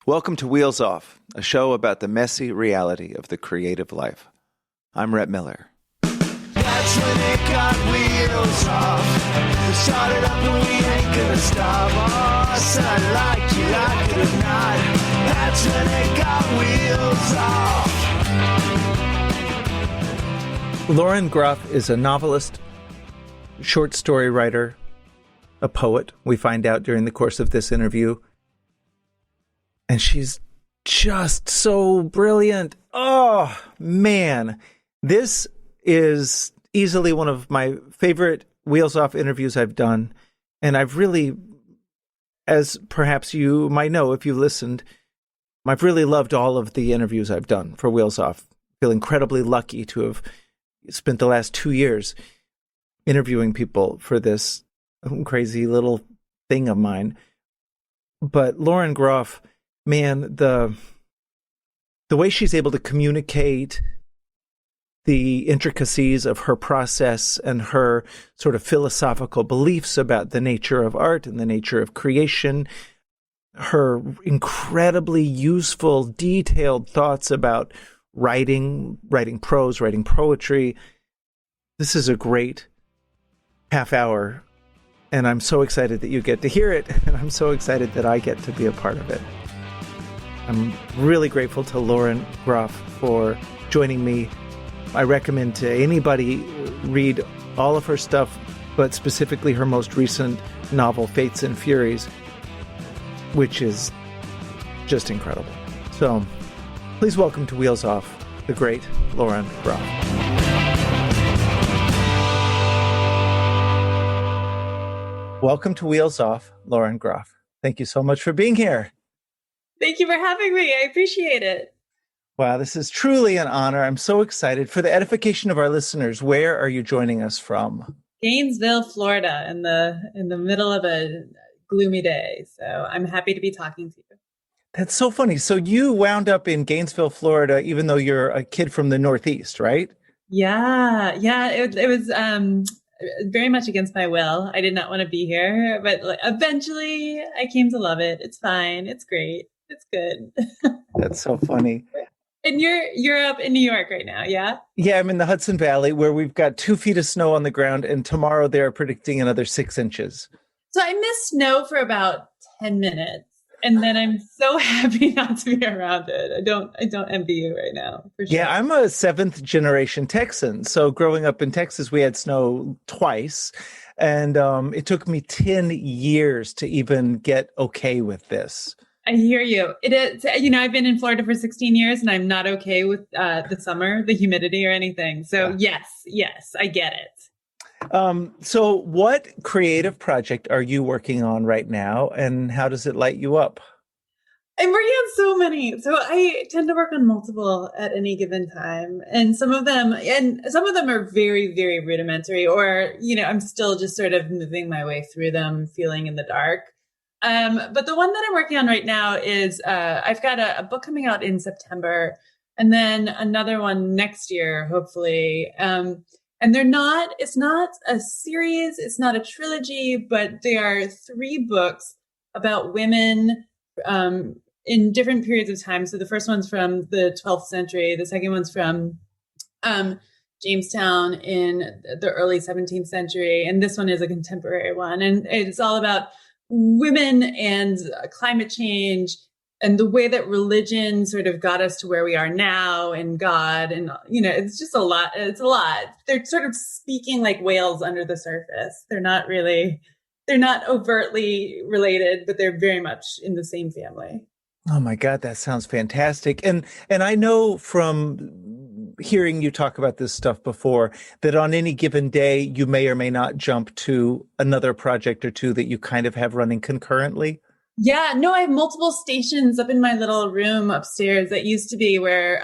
Welcome to Wheels Off, a show about the messy reality of the creative life. I'm Rhett Miller. That's when it got wheels off. We started up and we ain't gonna stop. Oh, said I liked you, I could have not. That's when it got wheels off. Lauren Groff is a novelist, short story writer, a poet, we find out during the course of this interview. And she's just so brilliant. Oh, man. This is easily one of my favorite Wheels Off interviews I've done. And I've really, as perhaps you might know if you listened, I've really loved all of the interviews I've done for Wheels Off. I feel incredibly lucky to have spent the last 2 years interviewing people for this crazy little thing of mine. But Lauren Groff, man, the way she's able to communicate the intricacies of her process and her sort of philosophical beliefs about the nature of art and the nature of creation, her incredibly useful, detailed thoughts about writing prose, writing poetry. This is a great half hour, and I'm so excited that you get to hear it, and I'm so excited that I get to be a part of it. I'm really grateful to Lauren Groff for joining me. I recommend to anybody read all of her stuff, but specifically her most recent novel, Fates and Furies, which is just incredible. So please welcome to Wheels Off, the great Lauren Groff. Welcome to Wheels Off, Lauren Groff. Thank you so much for being here. Thank you for having me. I appreciate it. Wow, this is truly an honor. I'm so excited. For the edification of our listeners, where are you joining us from? Gainesville, Florida, in the middle of a gloomy day. So I'm happy to be talking to you. That's so funny. So you wound up in Gainesville, Florida, even though you're a kid from the Northeast, right? Yeah. It was very much against my will. I did not want to be here, but eventually I came to love it. It's fine. It's great. It's good. That's so funny. And you're up in New York right now, yeah? Yeah, I'm in the Hudson Valley where we've got 2 feet of snow on the ground, and tomorrow they're predicting another 6 inches. So I missed snow for about 10 minutes, and then I'm so happy not to be around it. I don't envy you right now, for sure. Yeah, I'm a 7th generation Texan. So growing up in Texas, we had snow twice, and it took me 10 years to even get okay with this. I hear you. It is, I've been in Florida for 16 years and I'm not okay with the summer, the humidity or anything. So yes, I get it. So what creative project are you working on right now and how does it light you up? I'm working on so many. So I tend to work on multiple at any given time. And some of them are very, very rudimentary or, I'm still just sort of moving my way through them, feeling in the dark. But the one that I'm working on right now is I've got a book coming out in September and then another one next year, hopefully. And it's not a series, it's not a trilogy, but they are 3 books about women in different periods of time. So the first one's from the 12th century. The second one's from Jamestown in the early 17th century. And this one is a contemporary one. And it's all about women and climate change and the way that religion sort of got us to where we are now and God. And, it's just a lot. It's a lot. They're sort of speaking like whales under the surface. They're not overtly related, but they're very much in the same family. Oh my God, that sounds fantastic. And I know from hearing you talk about this stuff before that on any given day, you may or may not jump to another project or two that you kind of have running concurrently. Yeah, no, I have multiple stations up in my little room upstairs. That used to be where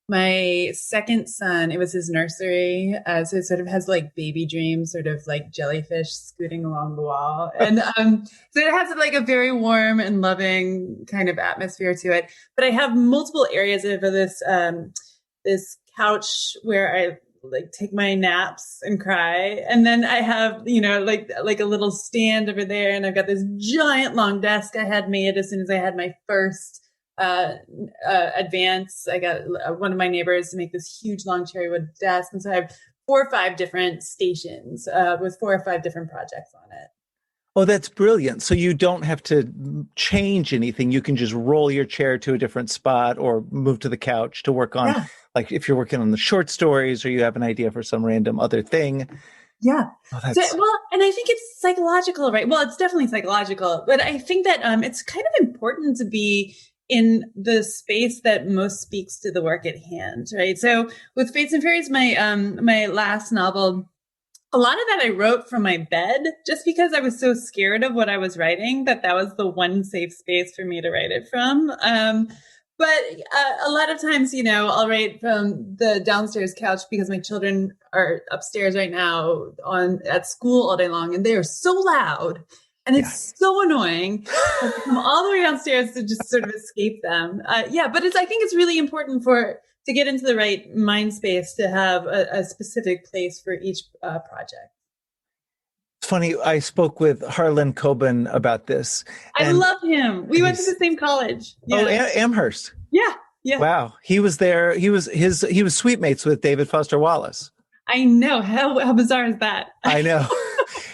my second son, it was his nursery. So it sort of has like baby dreams, sort of like jellyfish scooting along the wall. And so it has like a very warm and loving kind of atmosphere to it. But I have multiple areas of this couch where I like take my naps and cry. And then I have, like a little stand over there, and I've got this giant long desk I had made as soon as I had my first advance. I got one of my neighbors to make this huge long cherry wood desk. And so I have 4 or 5 different stations with 4 or 5 different projects on it. Oh, that's brilliant. So you don't have to change anything. You can just roll your chair to a different spot or move to the couch to work on, like if you're working on the short stories or you have an idea for some random other thing. Yeah. Oh, and I think it's psychological, right? Well, it's definitely psychological, but I think that it's kind of important to be in the space that most speaks to the work at hand, right? So with Fates and Furies, my last novel, a lot of that I wrote from my bed, just because I was so scared of what I was writing, that was the one safe space for me to write it from. But a lot of times, I'll write from the downstairs couch because my children are upstairs right now at school all day long, and they are so loud. And it's so annoying. I have to come all the way downstairs to just sort of escape them. But I think it's really important to get into the right mind space to have a specific place for each project. It's funny. I spoke with Harlan Coben about this. I love him. We went to the same college. Yeah. Oh, Amherst. Yeah. Yeah. Wow. He was there. He was suite mates with David Foster Wallace. I know. How bizarre is that? I know.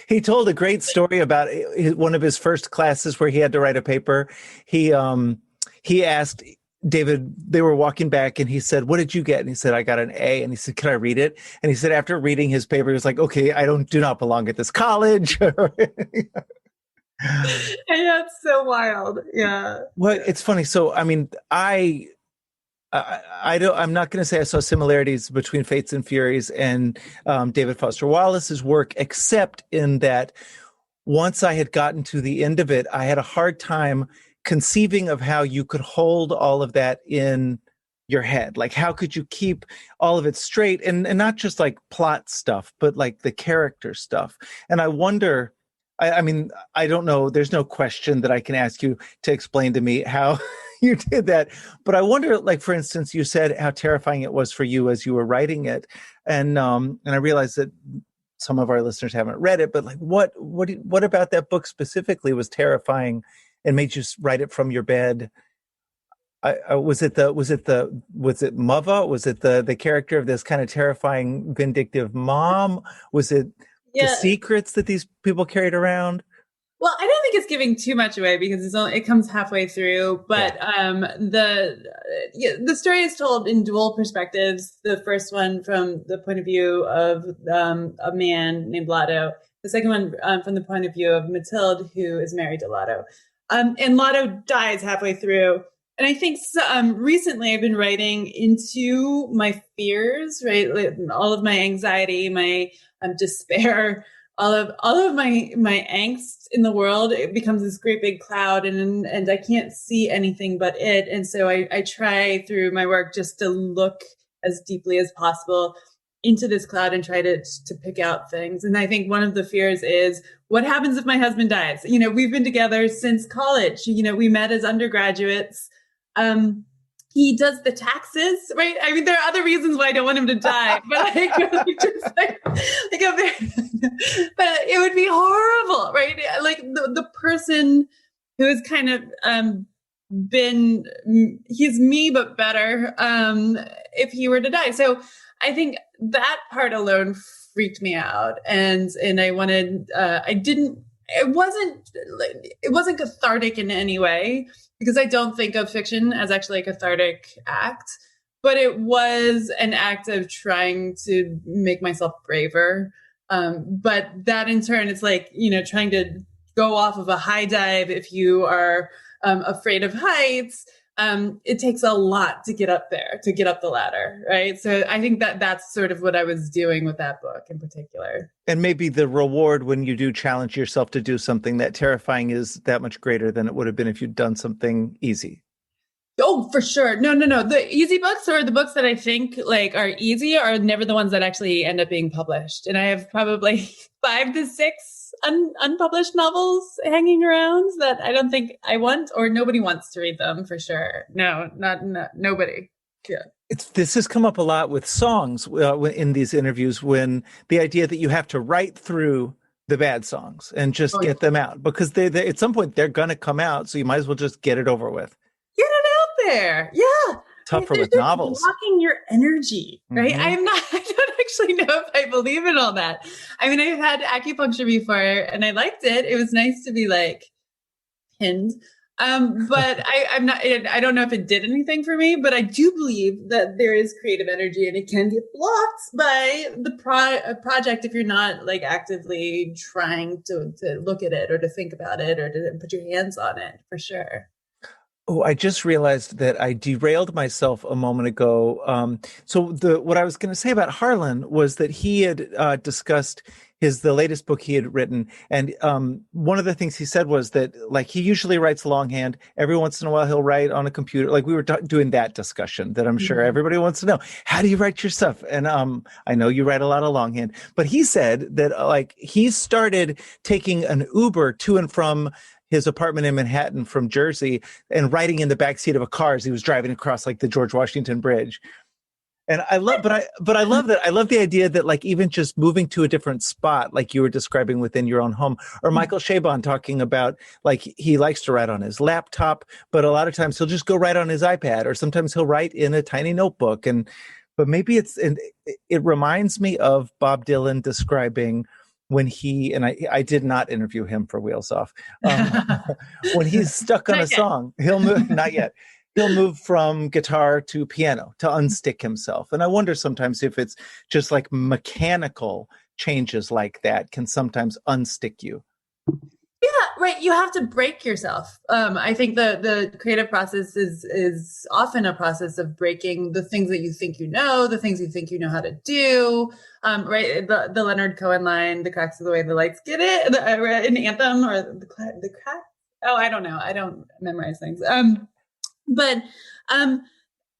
He told a great story about one of his first classes where he had to write a paper. He asked David, they were walking back, and he said, "What did you get?" And he said, "I got an A." And he said, "Can I read it?" And he said, after reading his paper, he was like, "Okay, I do not belong at this college." Yeah, it's so wild. Yeah. Well, it's funny. So, I mean, I'm not going to say I saw similarities between Fates and Furies and David Foster Wallace's work, except in that once I had gotten to the end of it, I had a hard time conceiving of how you could hold all of that in your head. Like, how could you keep all of it straight and not just like plot stuff, but like the character stuff? And I wonder, I mean, I don't know, there's no question that I can ask you to explain to me how you did that. But I wonder, like, for instance, you said how terrifying it was for you as you were writing it. And I realized that some of our listeners haven't read it, but like, what about that book specifically was terrifying and made you write it from your bed? Was it Mava? Was it the character of this kind of terrifying, vindictive mom? Was it the secrets that these people carried around? Well, I don't think it's giving too much away because it comes halfway through. But the story is told in dual perspectives. The first one from the point of view of a man named Lotto. The second one from the point of view of Mathilde, who is married to Lotto. And Lotto dies halfway through. And I think recently I've been writing into my fears, right? Like, all of my anxiety, my despair, all of my angst in the world. It becomes this great big cloud, and I can't see anything but it. And so I try through my work just to look as deeply as possible into this cloud and try to pick out things. And I think one of the fears is, what happens if my husband dies? We've been together since college. We met as undergraduates. He does the taxes, right? I mean, there are other reasons why I don't want him to die, but but it would be horrible, right? Like the person who is kind of he's me but better if he were to die. So I think that part alone freaked me out, and I wanted it wasn't cathartic in any way, because I don't think of fiction as actually a cathartic act, but it was an act of trying to make myself braver. But that in turn, it's like, trying to go off of a high dive if you are afraid of heights. It takes a lot to get up there, to get up the ladder, right? So I think that's sort of what I was doing with that book in particular. And maybe the reward when you do challenge yourself to do something that terrifying is that much greater than it would have been if you'd done something easy. Oh, for sure. No. The easy books, or the books that I think like are easy, are never the ones that actually end up being published. And I have probably 5 to 6 unpublished novels hanging around that I don't think I want, or nobody wants to read them, for sure. No, nobody. This has come up a lot with songs in these interviews, when the idea that you have to write through the bad songs and just get them out, because they at some point they're going to come out. So you might as well just get it over with. Get it out there. Yeah. Tougher with novels. Blocking your energy, right? I don't actually know if I believe in all that. I mean, I've had acupuncture before and I liked it. It was nice to be like pinned. But I don't know if it did anything for me, but I do believe that there is creative energy and it can get blocked by the project if you're not like actively trying to look at it or to think about it or to put your hands on it, for sure. Oh, I just realized that I derailed myself a moment ago. So what I was going to say about Harlan was that he had discussed the latest book he had written, and one of the things he said was that like he usually writes longhand. Every once in a while, he'll write on a computer. Like we were doing that discussion that I'm sure everybody wants to know. How do you write your stuff? And I know you write a lot of longhand, but he said that like he started taking an Uber to and from his apartment in Manhattan from Jersey and writing in the backseat of a car as he was driving across like the George Washington Bridge. And I love that. I love the idea that like even just moving to a different spot, like you were describing within your own home, or Michael Chabon talking about like he likes to write on his laptop, but a lot of times he'll just go write on his iPad, or sometimes he'll write in a tiny notebook. But maybe it reminds me of Bob Dylan describing when I did not interview him for Wheels Off. When he's stuck on a song, he'll move, not yet. He'll move from guitar to piano to unstick himself. And I wonder sometimes if it's just like mechanical changes like that can sometimes unstick you. Yeah, right. You have to break yourself. I think the creative process is often a process of breaking the things that you think you know, the things you think you know how to do. Right. The Leonard Cohen line, "The cracks of the way the lights get it," in Anthem, or the crack. Oh, I don't know. I don't memorize things. But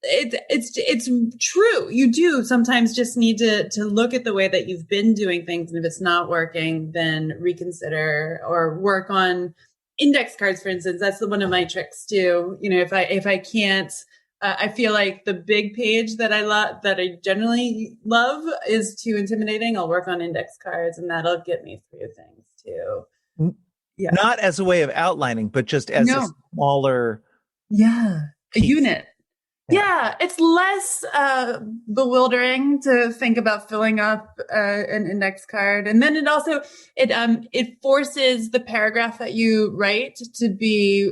it's true. You do sometimes just need to look at the way that you've been doing things. And if it's not working, then reconsider or work on index cards, for instance. That's one of my tricks too. You know, if I can't, I feel like the big page that I generally love is too intimidating. I'll work on index cards and that'll get me through things too. Yeah. Not as a way of outlining, but just as a smaller a unit. Yeah, it's less bewildering to think about filling up an index card, and then it forces the paragraph that you write to be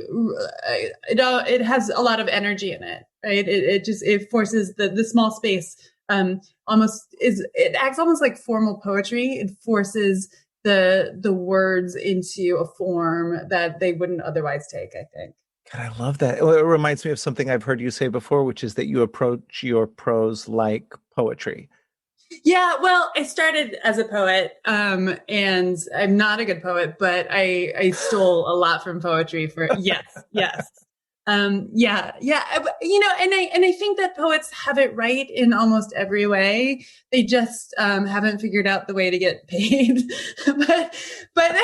it has a lot of energy in it, right? It forces the small space it acts almost like formal poetry. It forces the words into a form that they wouldn't otherwise take, I think. God, I love that. It reminds me of something I've heard you say before, which is that you approach your prose like poetry. Yeah, well, I started as a poet, and I'm not a good poet, but I stole a lot from poetry yes. Yeah. You know, and I think that poets have it right in almost every way. They just haven't figured out the way to get paid. but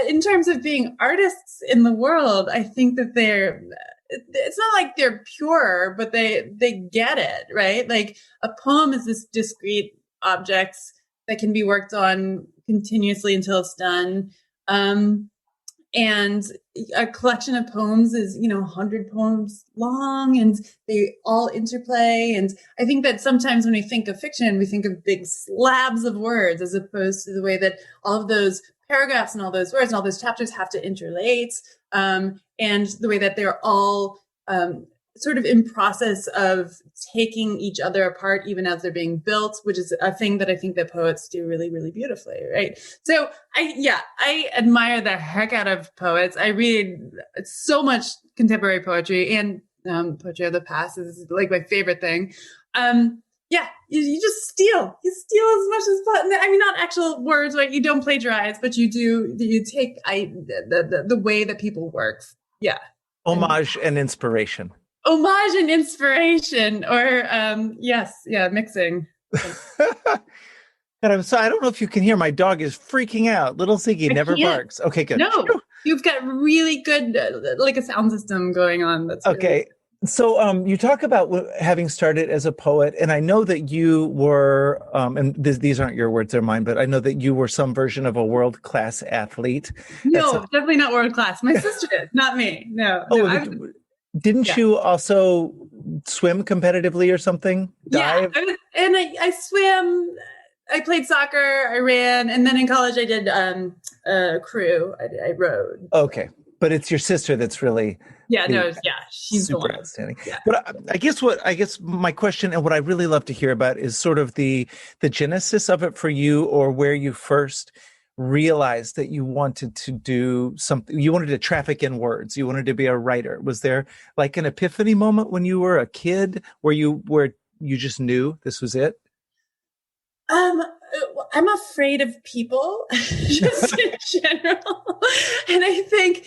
in terms of being artists in the world, I think that it's not like they're pure, but they get it, right? Like a poem is this discrete object that can be worked on continuously until it's done. And a collection of poems is, 100 poems long, and they all interplay. And I think that sometimes when we think of fiction, we think of big slabs of words, as opposed to the way that all of those paragraphs and all those words and all those chapters have to interlate, and the way that they're all sort of in process of taking each other apart, even as they're being built, which is a thing that I think that poets do really, really beautifully, right? So I admire the heck out of poets. I read so much contemporary poetry, and poetry of the past is like my favorite thing. You just steal. You steal as much as possible. I mean, not actual words, right? You don't plagiarize, but you take the way that people work. Yeah. Homage and inspiration. Homage and inspiration, or mixing. God, I don't know if you can hear. My dog is freaking out. Little Ziggy never barks. Okay, good. No, you've got really good, like a sound system going on. That's okay. So you talk about having started as a poet, and I know that you were, and these aren't your words, they're mine, but I know that you were some version of a world-class athlete. No, definitely not world class. My sister is, not me. No, no. Oh, didn't you also swim competitively or something? Yeah, Dive? I swim. I played soccer. I ran, and then in college I did crew. I rowed. Okay, but it's your sister that's really she's the super one. outstanding. Yeah. But I guess my question and what I really love to hear about is sort of the genesis of it for you, or where you first realized that you wanted to do something. You wanted to traffic in words. You wanted to be a writer. Was there like an epiphany moment when you were a kid where you just knew this was it? I'm afraid of people, just in general. And I think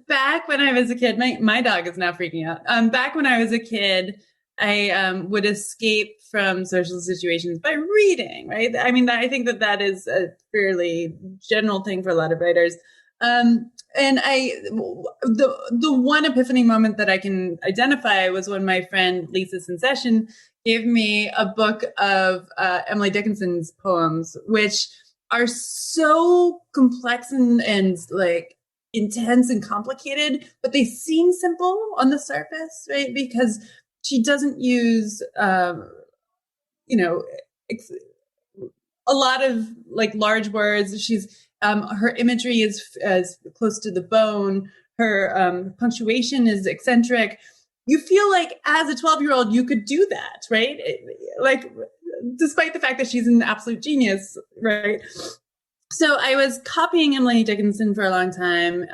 back when I was a kid, my dog is now freaking out. Back when I was a kid, I would escape from social situations by reading, right? I mean, I think that is a fairly general thing for a lot of writers. And the one epiphany moment that I can identify was when my friend Lisa Succession gave me a book of Emily Dickinson's poems, which are so complex and like intense and complicated, but they seem simple on the surface, right? Because she doesn't use, a lot of like large words. She's her imagery is as close to the bone. Her punctuation is eccentric. You feel like as a 12-year-old, you could do that, right? Like, despite the fact that she's an absolute genius, right? So I was copying Emily Dickinson for a long time.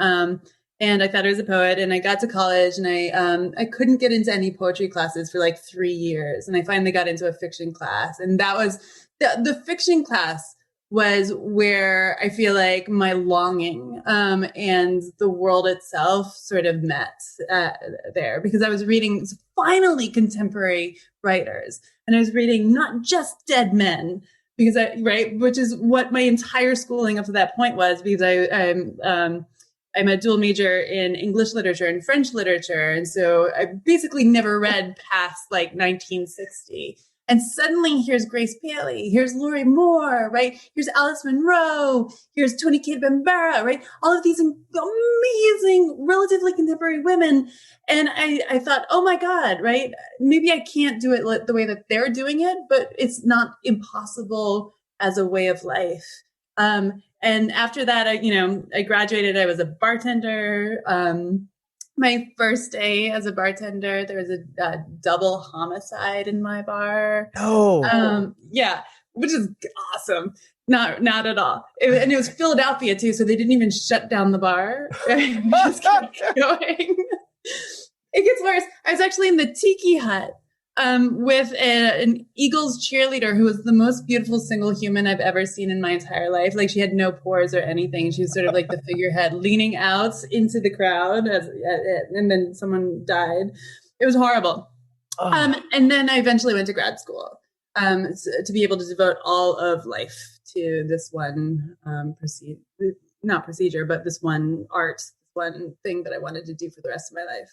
And I thought I was a poet, and I got to college, and I couldn't get into any poetry classes for like 3 years. And I finally got into a fiction class. And that was the fiction class was where I feel like my longing and the world itself sort of met there, because I was reading finally contemporary writers, and I was reading not just dead men, because which is what my entire schooling up to that point was, because I'm a dual major in English literature and French literature, and so I basically never read past like 1960. And suddenly here's Grace Paley, here's Laurie Moore, right? Here's Alice Munro, here's Toni Cade Bambara, right? All of these amazing, relatively contemporary women. And I thought, oh my God, right? Maybe I can't do it the way that they're doing it, but it's not impossible as a way of life. And after that, I graduated, I was a bartender. My first day as a bartender, there was a double homicide in my bar. Oh, yeah, which is awesome. Not at all. And it was Philadelphia too, so they didn't even shut down the bar. It just kept going. It gets worse. I was actually in the Tiki Hut with an Eagles cheerleader who was the most beautiful single human I've ever seen in my entire life. Like, she had no pores or anything. She was sort of like the figurehead leaning out into the crowd and then someone died. It was horrible. Oh. And then I eventually went to grad school to be able to devote all of life to this one not procedure, but this one art, this one thing that I wanted to do for the rest of my life.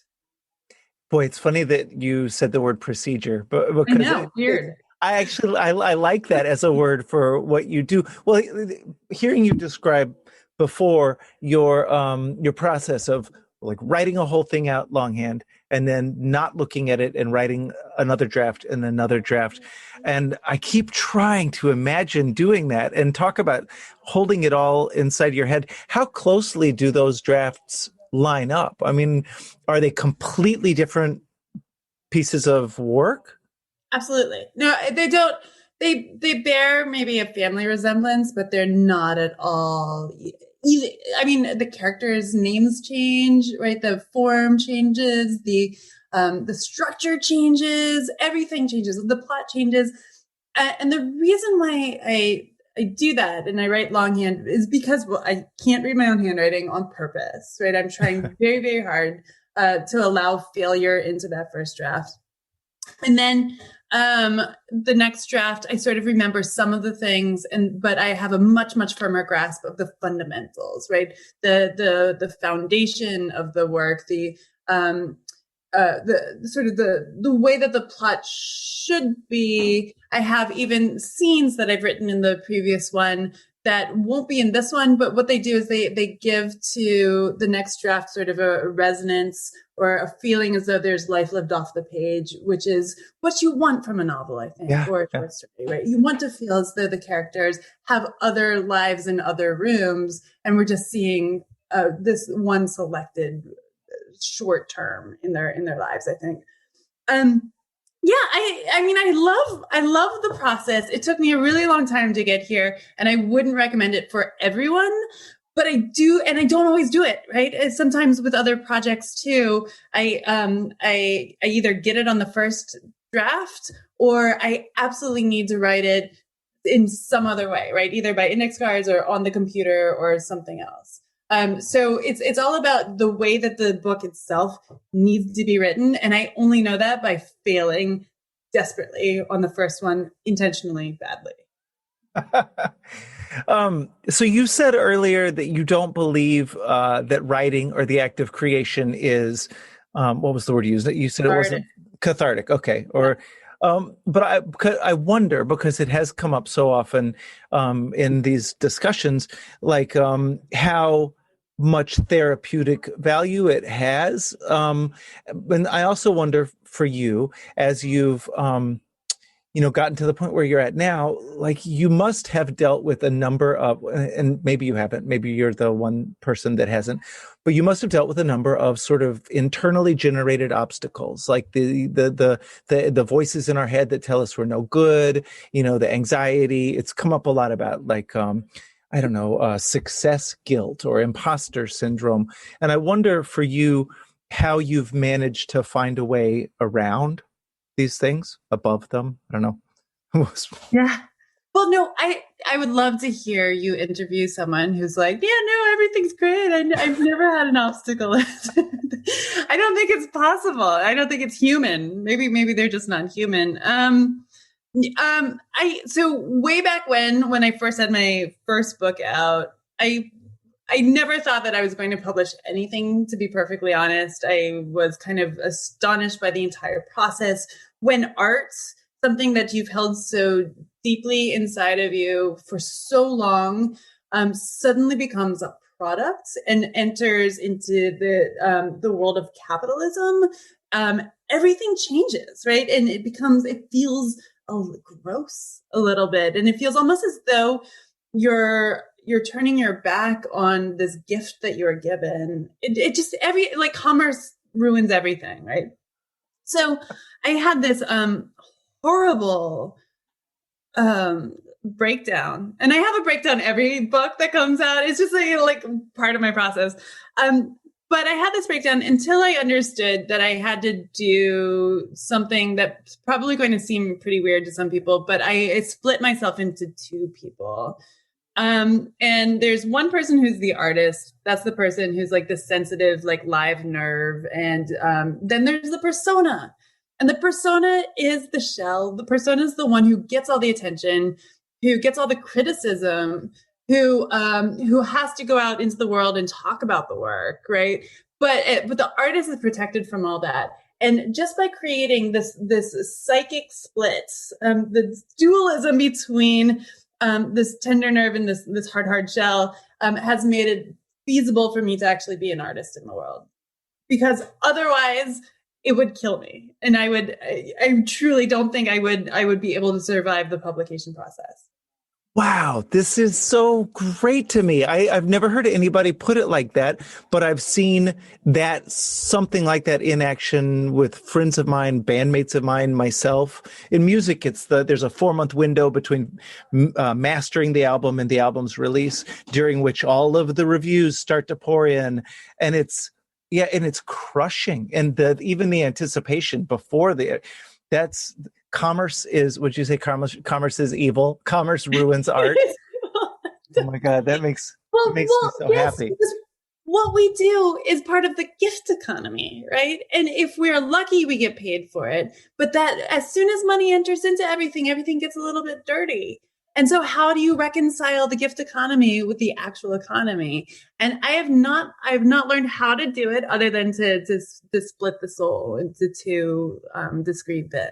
Boy, it's funny that you said the word procedure, but because I know, weird. I like that as a word for what you do. Well, hearing you describe before your process of like writing a whole thing out longhand and then not looking at it and writing another draft and another draft. And I keep trying to imagine doing that and talk about holding it all inside your head. How closely do those drafts line up? I mean, are they completely different pieces of work? Absolutely. No, they don't. They bear maybe a family resemblance, but they're not at all easy. I mean, the characters' names change, right? The form changes, the structure changes, everything changes, the plot changes. And the reason why I do that and I write longhand is because I can't read my own handwriting on purpose, right? I'm trying very, very hard to allow failure into that first draft. And then the next draft, I sort of remember some of the things, but I have a much, much firmer grasp of the fundamentals, right? The foundation of the work, the the way that the plot should be. I have even scenes that I've written in the previous one that won't be in this one, but what they do is they give to the next draft sort of a resonance or a feeling as though there's life lived off the page, which is what you want from a novel, I think, or a short story, right? You want to feel as though the characters have other lives in other rooms, and we're just seeing this one selected short term in their lives, I think. Yeah, I mean, I love the process. It took me a really long time to get here, and I wouldn't recommend it for everyone, but I do, and I don't always do it, right? And sometimes with other projects too, I either get it on the first draft or I absolutely need to write it in some other way, right? Either by index cards or on the computer or something else. So it's all about the way that the book itself needs to be written. And I only know that by failing desperately on the first one, intentionally badly. So you said earlier that you don't believe that writing or the act of creation is, what was the word you used? You said it wasn't cathartic. Okay. Or, but I wonder, because it has come up so often in these discussions, like how much therapeutic value it has. And I also wonder for you, as you've gotten to the point where you're at now, like you must have dealt with a number of, and maybe you haven't, maybe you're the one person that hasn't, but you must have dealt with a number of sort of internally generated obstacles, like the voices in our head that tell us we're no good, the anxiety. It's come up a lot about like, I don't know, success guilt or imposter syndrome. And I wonder for you how you've managed to find a way around these things, above them. I don't know. Yeah. Well, no, I would love to hear you interview someone who's like, yeah, no, everything's great. I've never had an obstacle. I don't think it's possible. I don't think it's human. Maybe they're just not human. So way back when I first had my first book out, I never thought that I was going to publish anything, to be perfectly honest. I was kind of astonished by the entire process. When art, something that you've held so deeply inside of you for so long, suddenly becomes a product and enters into the world of capitalism, everything changes, right? And it feels gross a little bit. And it feels almost as though you're turning your back on this gift that you're given. It just, commerce ruins everything, right? So I had this horrible breakdown, and I have a breakdown every book that comes out. It's just like part of my process. But I had this breakdown until I understood that I had to do something that's probably going to seem pretty weird to some people, but I split myself into two people. And there's one person who's the artist. That's the person who's like the sensitive, like live nerve. And then there's the persona. And the persona is the shell. The persona is the one who gets all the attention, who gets all the criticism, who has to go out into the world and talk about the work, right? But the artist is protected from all that. And just by creating this psychic split, the dualism between this tender nerve and this hard shell has made it feasible for me to actually be an artist in the world. Because otherwise it would kill me. And I truly don't think I would be able to survive the publication process. Wow, this is so great to me. I've never heard anybody put it like that, but I've seen that something like that in action with friends of mine, bandmates of mine, myself. In music, there's a 4-month window between mastering the album and the album's release, during which all of the reviews start to pour in, and it's crushing. And even the anticipation before that's. Commerce is, would you say commerce is evil? Commerce ruins art. Oh my God, that makes me so happy. What we do is part of the gift economy, right? And if we're lucky, we get paid for it. But that as soon as money enters into everything gets a little bit dirty. And so how do you reconcile the gift economy with the actual economy? And I have not learned how to do it other than to split the soul into two discrete bits.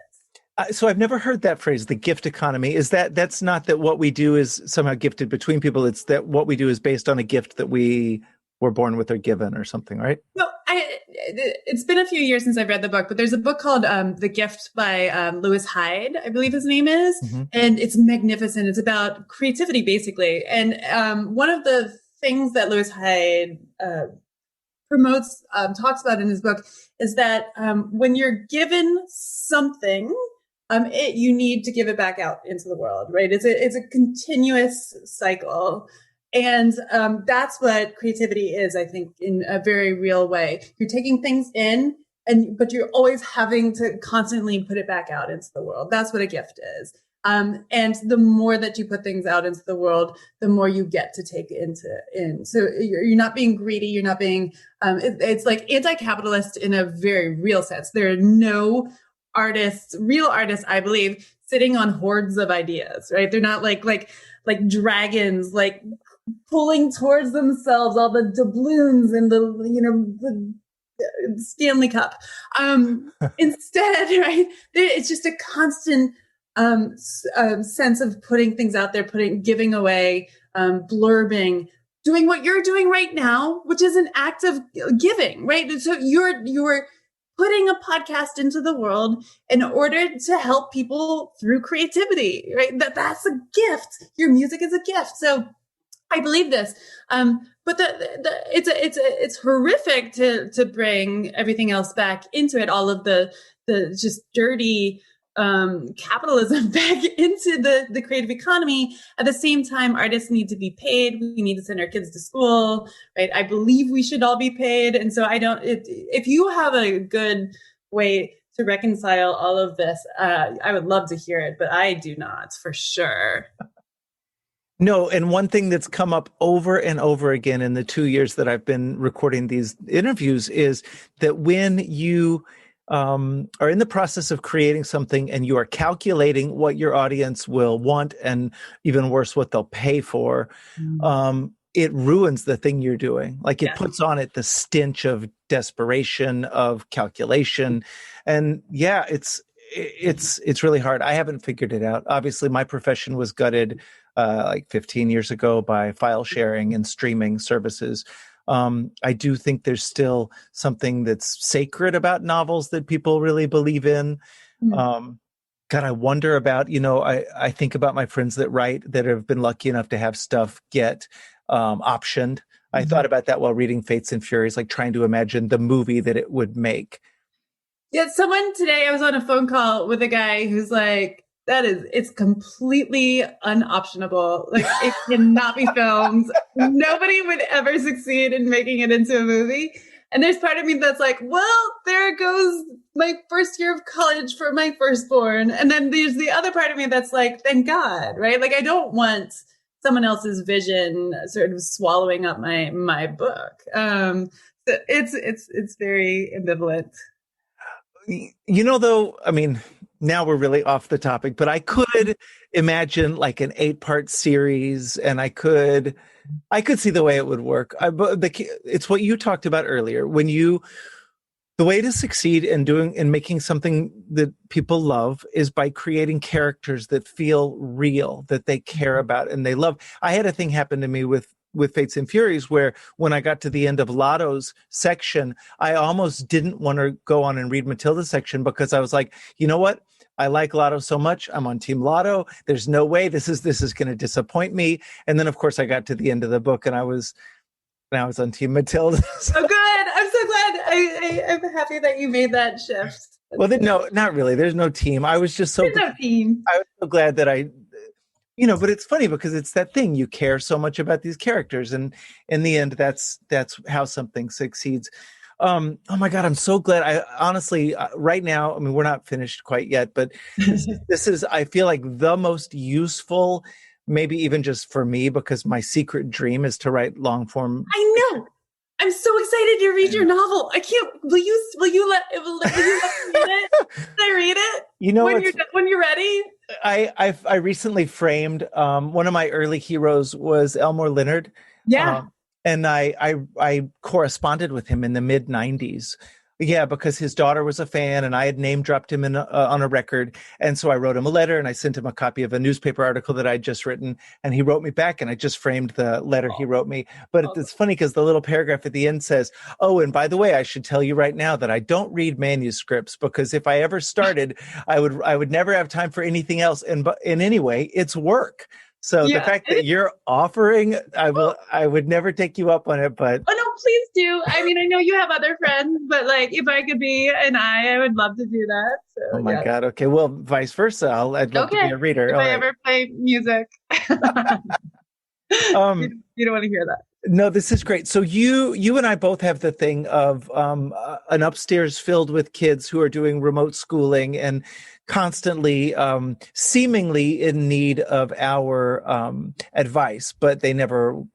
So I've never heard that phrase, the gift economy. That's not that what we do is somehow gifted between people. It's that what we do is based on a gift that we were born with or given or something, right? No, it's been a few years since I've read the book, but there's a book called The Gift by Lewis Hyde, I believe his name is. Mm-hmm. And it's magnificent. It's about creativity, basically. And one of the things that Lewis Hyde promotes, talks about in his book is that when you're given something, you need to give it back out into the world, right? It's a continuous cycle. And that's what creativity is, I think, in a very real way. You're taking things in, but you're always having to constantly put it back out into the world. That's what a gift is. And the more that you put things out into the world, the more you get to take in. So you're not being greedy. You're not being, it's like anti-capitalist in a very real sense. There are no real artists, I believe, sitting on hordes of ideas, right? They're not like dragons, like pulling towards themselves all the doubloons and the Stanley Cup. Instead, right? It's just a constant sense of putting things out there, giving away, blurbing, doing what you're doing right now, which is an act of giving, right? So you're putting a podcast into the world in order to help people through creativity, right? That's a gift. Your music is a gift. So I believe this. But it's horrific to bring everything else back into it, all of the just dirty capitalism back into the creative economy. At the same time, artists need to be paid. We need to send our kids to school, right? I believe we should all be paid. And so if you have a good way to reconcile all of this, I would love to hear it, but I do not, for sure. No, and one thing that's come up over and over again in the 2 years that I've been recording these interviews is that when you are in the process of creating something and you are calculating what your audience will want and even worse, what they'll pay for, it ruins the thing you're doing. Like it puts on it the stench of desperation, of calculation. And yeah, it's really hard. I haven't figured it out. Obviously, my profession was gutted like 15 years ago by file sharing and streaming services. I do think there's still something that's sacred about novels that people really believe in. God, I wonder about, I think about my friends that write that have been lucky enough to have stuff get optioned. I thought about that while reading Fates and Furies, like trying to imagine the movie that it would make. Yeah, someone today, I was on a phone call with a guy who's like, it's completely unoptionable. Like it cannot be filmed. Nobody would ever succeed in making it into a movie. And there's part of me that's like, well, there goes my first year of college for my firstborn. And then there's the other part of me that's like, thank God, right? Like I don't want someone else's vision sort of swallowing up my book. So it's very ambivalent. Though, I mean, now we're really off the topic, but I could imagine like an 8-part series, and I could see the way it would work. It's what you talked about earlier. The way to succeed in making something that people love is by creating characters that feel real, that they care about and they love. I had a thing happen to me with Fates and Furies where when I got to the end of Lotto's section, I almost didn't want to go on and read Matilda's section because I was like, you know what? I like Lotto so much. I'm on Team Lotto. There's no way this is going to disappoint me. And then, of course, I got to the end of the book and I was on Team Matilda. Oh, good. I'm so glad. I'm happy that you made that shift. Well, no, not really. There's no team. I was just so no team. I was so glad that but it's funny because it's that thing. You care so much about these characters. And in the end, that's how something succeeds. Oh my God, I'm so glad. I honestly, right now, I mean, we're not finished quite yet, but this is, I feel like the most useful, maybe even just for me, because my secret dream is to write long form. I know. I'm so excited to read your novel. I can't, will you let me read it? Can I read it? You know, when you're ready? I recently framed one of my early heroes was Elmore Leonard. Yeah. And I corresponded with him in the mid 90s. Yeah, because his daughter was a fan and I had name dropped him on a record. And so I wrote him a letter and I sent him a copy of a newspaper article that I'd just written. And he wrote me back and I just framed the letter he wrote me. But it's funny because the little paragraph at the end says, "Oh, and by the way, I should tell you right now that I don't read manuscripts because if I ever started, I would never have time for anything else. And in any way, it's work." So the fact that you're offering, I would never take you up on it, but. Oh, no, please do. I mean, I know you have other friends, but like if I could be I would love to do that. So, oh my God. Okay. Well, vice versa. I'd love to be a reader. If I ever play music. You don't want to hear that. No, this is great. So you and I both have the thing of an upstairs filled with kids who are doing remote schooling and constantly seemingly in need of our advice, but they never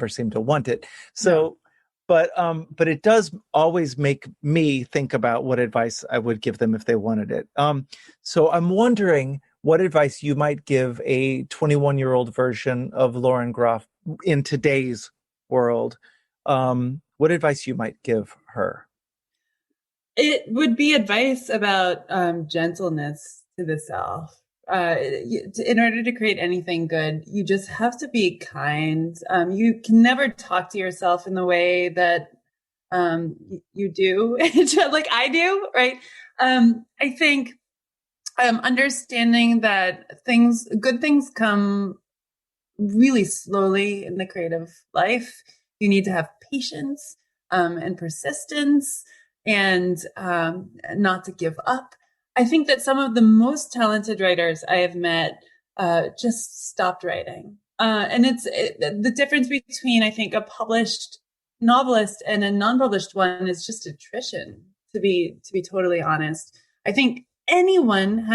seem to want it. So, but it does always make me think about what advice I would give them if they wanted it. So I'm wondering what advice you might give a 21-year-old version of Lauren Groff in today's world. What advice you might give her? It would be advice about gentleness to the self. In order to create anything good, you just have to be kind. You can never talk to yourself in the way that you do, like I do, right? I think understanding that good things come really slowly in the creative life. You need to have patience and persistence and not to give up. I think that some of the most talented writers I have met just stopped writing. And the difference between, I think, a published novelist and a non-published one is just attrition, to be totally honest. I think anyone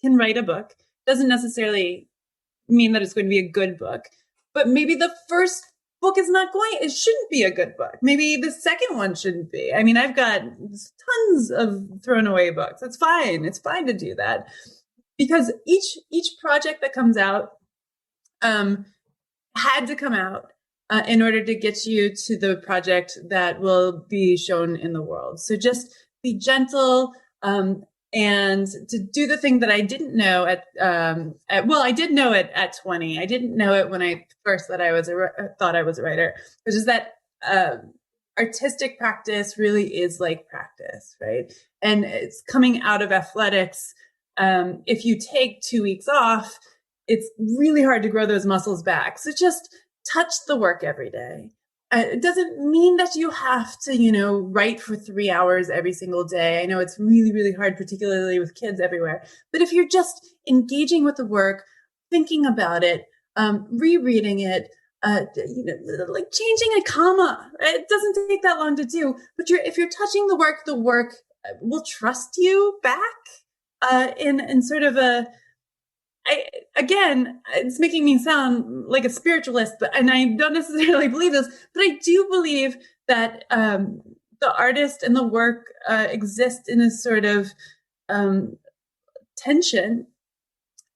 can write a book. Doesn't necessarily mean that it's going to be a good book, but maybe the first book it shouldn't be a good book. Maybe the second one shouldn't be. I mean, I've got tons of thrown away books. It's fine. It's fine to do that because each project that comes out had to come out in order to get you to the project that will be shown in the world. So just be gentle, and to do the thing that I didn't know I did know it at 20. I didn't know it when I first thought I was a writer, which is that artistic practice really is like practice, right? And it's coming out of athletics. If you take 2 weeks off, it's really hard to grow those muscles back. So just touch the work every day. It doesn't mean that you have to, write for 3 hours every single day. I know it's really, really hard, particularly with kids everywhere. But if you're just engaging with the work, thinking about it, rereading it, like changing a comma, it doesn't take that long to do. But if you're touching the work will trust you back in sort of again, it's making me sound like a spiritualist, and I don't necessarily believe this, but I do believe that the artist and the work exist in a sort of tension.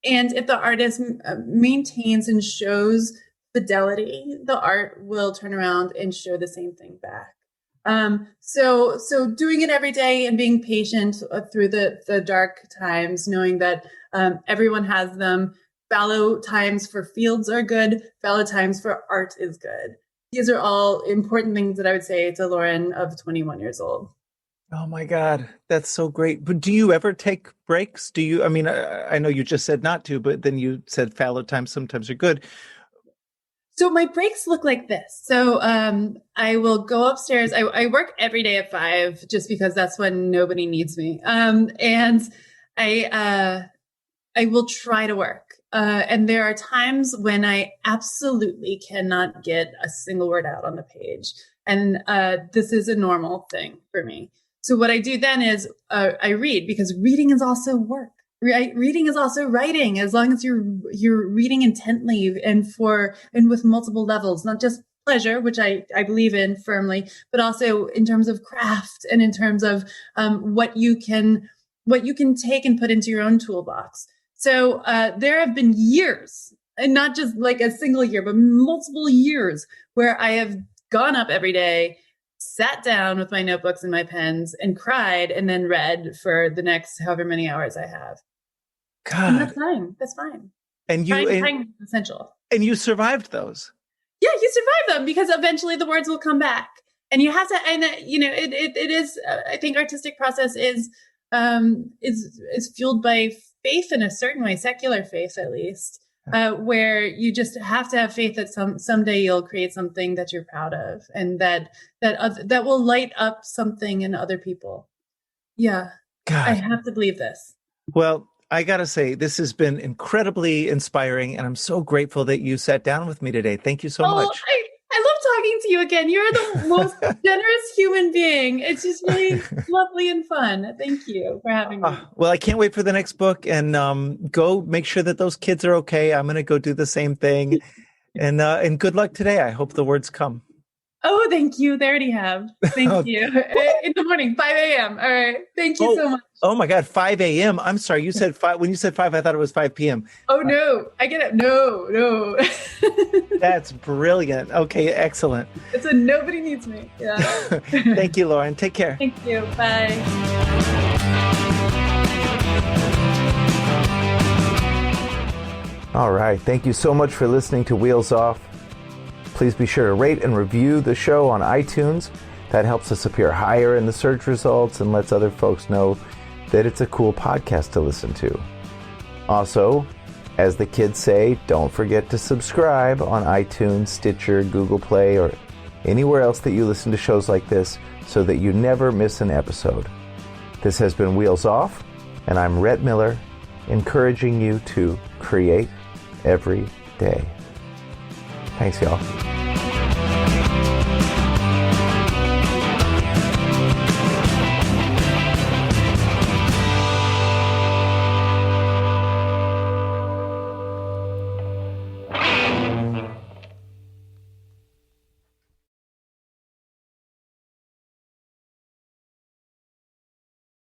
And if the artist maintains and shows fidelity, the art will turn around and show the same thing back. So doing it every day and being patient through the dark times, knowing that everyone has them. Fallow times for fields are good. Fallow times for art is good. These are all important things that I would say to Lauren of 21 years old. Oh my God, that's so great. But do you ever take breaks? I know you just said not to, but then you said fallow times sometimes are good. So my breaks look like this. So I will go upstairs. I work every day at 5 just because that's when nobody needs me. And I will try to work. And there are times when I absolutely cannot get a single word out on the page. And this is a normal thing for me. So what I do then is I read, because reading is also work. Right? Reading is also writing, as long as you're reading intently and with multiple levels, not just pleasure, which I believe in firmly, but also in terms of craft and in terms of what you can take and put into your own toolbox. So there have been years, and not just like a single year, but multiple years where I have gone up every day, sat down with my notebooks and my pens and cried and then read for the next however many hours I have. God. And that's fine. That's fine. And Time is essential. And you survived those. Yeah, you survive them because eventually the words will come back. And you have to, and it is, I think artistic process is fueled by faith in a certain way, secular faith at least, where you just have to have faith that someday you'll create something that you're proud of and that will light up something in other people. Yeah, God. I have to believe this. Well, I got to say, this has been incredibly inspiring, and I'm so grateful that you sat down with me today. Thank you so much. I love talking to you again. You're the most generous human being. It's just really lovely and fun. Thank you for having me. Well, I can't wait for the next book, and go make sure that those kids are okay. I'm going to go do the same thing. And good luck today. I hope the words come. Oh, thank you. They already have. Thank you. In the morning, 5 a.m. All right. Thank you so much. Oh my God, 5 a.m. I'm sorry. You said 5. When you said 5, I thought it was 5 p.m. Oh, no. I get it. No. That's brilliant. Okay, excellent. It's a nobody needs me. Yeah. Thank you, Lauren. Take care. Thank you. Bye. All right. Thank you so much for listening to Wheels Off. Please be sure to rate and review the show on iTunes. That helps us appear higher in the search results and lets other folks know that it's a cool podcast to listen to. Also, as the kids say, don't forget to subscribe on iTunes, Stitcher, Google Play, or anywhere else that you listen to shows like this so that you never miss an episode. This has been Wheels Off, and I'm Rhett Miller, encouraging you to create every day. Thanks, y'all.